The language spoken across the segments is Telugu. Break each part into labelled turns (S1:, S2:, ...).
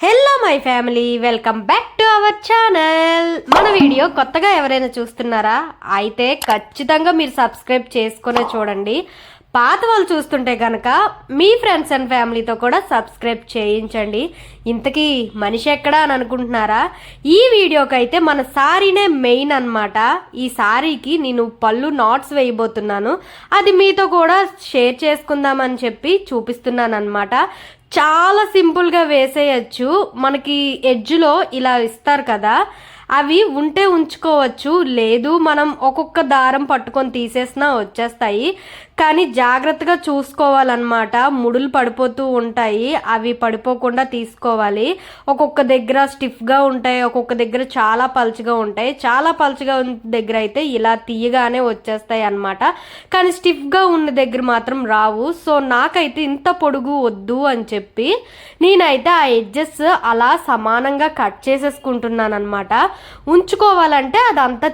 S1: Hello my family, welcome back to our channel. మన వీడియో కొత్తగా ఎవరైనా చూస్తున్నారా? అయితే ఖచ్చితంగా మీరు సబ్స్క్రైబ్ చేసుకునే చూడండి. పాత వాళ్ళు చూస్తుంటే కనుక మీ ఫ్రెండ్స్ అండ్ ఫ్యామిలీతో కూడా సబ్స్క్రైబ్ చేయించండి. ఇంతకీ మనిషి ఎక్కడా అని అనుకుంటున్నారా? ఈ వీడియోకి అయితే మన సారీనే మెయిన్ అనమాట. ఈ సారీకి నేను పళ్ళు నాట్స్ వేయబోతున్నాను. అది మీతో కూడా షేర్ చేసుకుందామని చెప్పి చూపిస్తున్నాను అనమాట. చాలా సింపుల్గా వేసేయచ్చు. మనకి ఎడ్జ్లో ఇలా ఇస్తారు కదా, అవి ఉంటే ఉంచుకోవచ్చు, లేదు మనం ఒక్కొక్క దారం పట్టుకొని తీసేసినా వచ్చేస్తాయి. కానీ జాగ్రత్తగా చూసుకోవాలన్నమాట. ముడులు పడిపోతూ ఉంటాయి, అవి పడిపోకుండా తీసుకోవాలి. ఒక్కొక్క దగ్గర స్టిఫ్గా ఉంటాయి, ఒక్కొక్క దగ్గర చాలా పల్చగా ఉంటాయి. చాలా పల్చగా ఉన్న దగ్గర అయితే ఇలా తీయగానే వచ్చేస్తాయి అన్నమాట. కానీ స్టిఫ్గా ఉన్న దగ్గర మాత్రం రావు. సో నాకైతే ఇంత పొడుగు వద్దు అని చెప్పి నేనైతే ఆ ఎడ్జెస్ అలా సమానంగా కట్ చేసేసుకుంటున్నాను అనమాట. ఉంచుకోవాలంటే అదంతా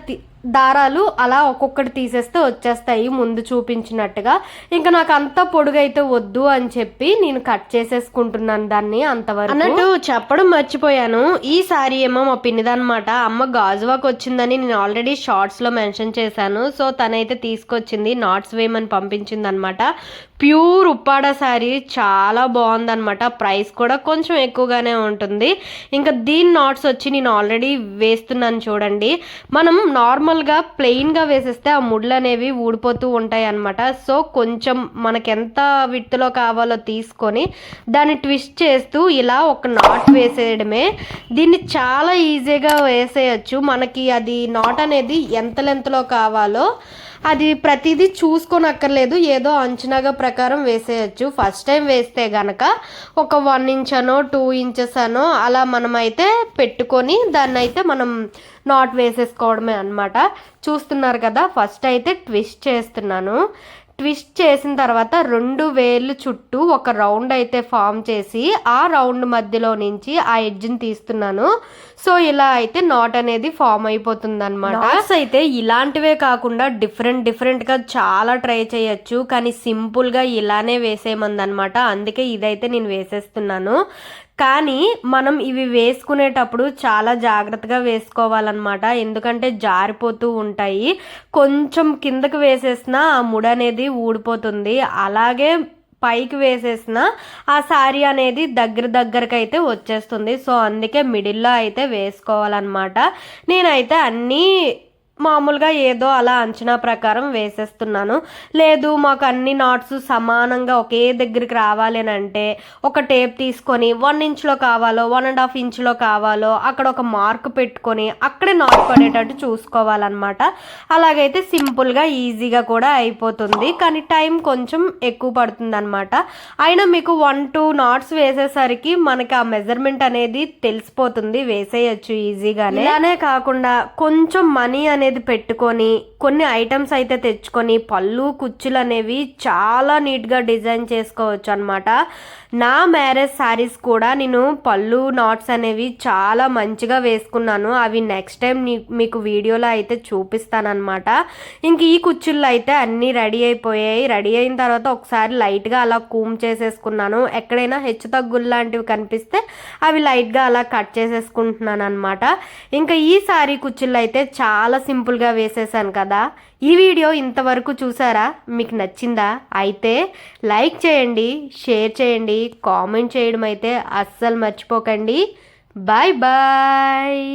S1: దారాలు అలా ఒక్కొక్కటి తీసేస్తే వచ్చేస్తాయి ముందు చూపించినట్టుగా. ఇంకా నాకు అంత పొడుగైతే వద్దు అని చెప్పి నేను కట్ చేసేసుకుంటున్నాను దాన్ని అంతవరకు. అన్నట్టు చెప్పడం మర్చిపోయాను, ఈ సారీ ఏమో మా పిన్నిదనమాట. అమ్మ గాజువాక్ వచ్చిందని నేను ఆల్రెడీ షార్ట్స్లో మెన్షన్ చేశాను. సో తనైతే తీసుకొచ్చింది, నాట్స్ వేయమని పంపించింది అనమాట. ప్యూర్ ఉప్పాడ శారీ, చాలా బాగుందనమాట. ప్రైస్ కూడా కొంచెం ఎక్కువగానే ఉంటుంది. ఇంకా దీని నాట్స్ వచ్చి నేను ఆల్రెడీ వేస్తున్నాను చూడండి. మనం నార్మల్గా ప్లెయిన్గా వేసేస్తే ఆ ముడ్లు అనేవి ఊడిపోతూ ఉంటాయి అనమాట. సో కొంచెం మనకెంత విడ్త్లో కావాలో తీసుకొని దాన్ని ట్విస్ట్ చేస్తూ ఇలా ఒక నాట్ వేసేయడమే. దీన్ని చాలా ఈజీగా వేసేయచ్చు. మనకి అది నాట్ అనేది ఎంత లెంత్లో కావాలో అది ప్రతిదీ చూసుకోనక్కర్లేదు, ఏదో అంచనాగా ప్రకారం వేసేయచ్చు. ఫస్ట్ టైం వేస్తే గనక ఒక 1 ఇంచ్ అనో 2 ఇంచెస్ అనో అలా మనమైతే పెట్టుకొని దాన్ని అయితే మనం నాట్ వేసేసుకోవడమే అనమాట. చూస్తున్నారు కదా, ఫస్ట్ అయితే ట్విస్ట్ చేస్తున్నాను. ట్విస్ట్ చేసిన తర్వాత 2 వేళ్ళు చుట్టూ ఒక రౌండ్ అయితే ఫామ్ చేసి ఆ రౌండ్ మధ్యలో నుంచి ఆ ఎడ్జ్ని తీస్తున్నాను. సో ఇలా అయితే నాట్ అనేది ఫామ్ అయిపోతుంది అనమాట. నాట్స్ అయితే ఇలాంటివే కాకుండా డిఫరెంట్గా చాలా ట్రై చేయొచ్చు, కానీ సింపుల్గా ఇలానే వేసేయమంది అనమాట. అందుకే ఇదైతే నేను వేసేస్తున్నాను. కానీ మనం ఇవి వేసుకునేటప్పుడు చాలా జాగ్రత్తగా వేసుకోవాలన్నమాట. ఎందుకంటే జారిపోతూ ఉంటాయి. కొంచెం కిందకి వేసేసినా ఆ ముడి అనేది ఊడిపోతుంది. అలాగే పైకి వేసేసిన ఆ శారీ అనేది దగ్గరకు అయితే వచ్చేస్తుంది. సో అందుకే మిడిల్లో అయితే వేసుకోవాలన్నమాట. నేనైతే అన్నీ మామూలుగా ఏదో అలా అంచనా ప్రకారం వేసేస్తున్నాను. లేదు మాకు అన్ని నాట్స్ సమానంగా ఒకే దగ్గరికి రావాలి అని అంటే ఒక టేప్ తీసుకొని 1 ఇంచ్లో కావాలో 1.5 ఇంచ్లో కావాలో అక్కడ ఒక మార్క్ పెట్టుకొని అక్కడే నాట్ పడేటట్టు చూసుకోవాలన్నమాట. అలాగైతే సింపుల్గా ఈజీగా కూడా అయిపోతుంది, కానీ టైం కొంచెం ఎక్కువ పడుతుంది అనమాట. అయినా మీకు 1-2 నాట్స్ వేసేసరికి మనకి ఆ మెజర్మెంట్ అనేది తెలిసిపోతుంది, వేసేయచ్చు ఈజీగానే. ఇలానే కాకుండా కొంచెం మనీ అనేది పెట్టుకొని కొన్ని ఐటమ్స్ అయితే తెచ్చుకొని పళ్ళు కుచ్చులు అనేవి చాలా నీట్గా డిజైన్ చేసుకోవచ్చు అనమాట. నా మ్యారేజ్ శారీస్ కూడా నేను పళ్ళు నాట్స్ అనేవి చాలా మంచిగా వేసుకున్నాను. అవి నెక్స్ట్ టైం మీకు వీడియోలో అయితే చూపిస్తానమాట. ఇంక ఈ కుచ్చుళ్ళు అయితే అన్నీ రెడీ అయిపోయాయి. రెడీ అయిన తర్వాత ఒకసారి లైట్గా అలా కూమ్ చేసేసుకున్నాను. ఎక్కడైనా హెచ్చు తగ్గులు లాంటివి కనిపిస్తే అవి లైట్గా అలా కట్ చేసేసుకుంటున్నాను అనమాట. ఇంకా ఈ శారీ కుచ్చుళ్ళు అయితే చాలా సింపుల్గా వేసేసాను కదా. ఈ వీడియో ఇంతవరకు చూసారా? మీకు నచ్చిందా? అయితే లైక్ చేయండి, షేర్ చేయండి, కామెంట్ చేయడం అయితే అస్సలు మర్చిపోకండి. Bye bye.